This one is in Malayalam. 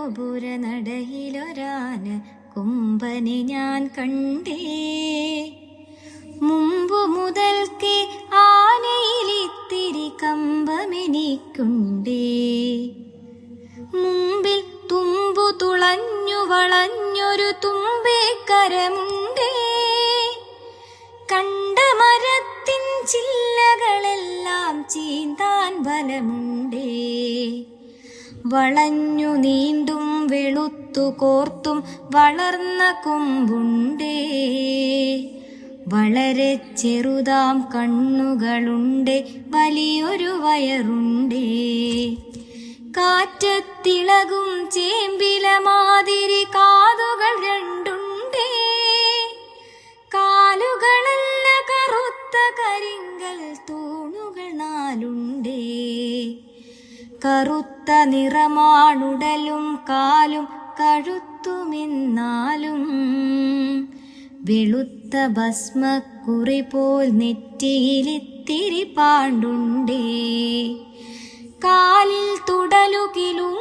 ഗോപുര നടയിലൊരാന കൊമ്പനെ ഞാൻ കണ്ടേ. മുമ്പു മുതൽക്കേ ആനയിലിത്തിരി കമ്പമെനിക്കുണ്ടേ. മുമ്പിൽ തുമ്പു തുളഞ്ഞു വളഞ്ഞൊരു തുമ്പേക്കരമുണ്ടേ. കണ്ട മരത്തിൻ ചില്ലകളെല്ലാം ചീന്താൻ ബലമുണ്ടേ. വളഞ്ഞു നീണ്ടും വെളുത്തു കോർത്തും വളർന്ന കൊമ്പുണ്ടേ. വളരെ ചെറുതാം കണ്ണുകളുണ്ട്, വലിയൊരു വയറുണ്ടേ. കാറ്റത്തിളകും ചേമ്പില മാതിരി കാതുകൾ രണ്ടുണ്ടേ. കാലുകളല്ല കറുത്ത കരിങ്കൽ തൂണുകൾ നാലുണ്ടേ. കറുത്ത നിറമാണുടലും കാലും കഴുത്തുമെന്നാലും വെളുത്ത ഭസ്മക്കുറി പോൽ നെറ്റിയിലിത്തിരി പാണ്ടുണ്ടേ. കാലിൽ തുടലുകിലും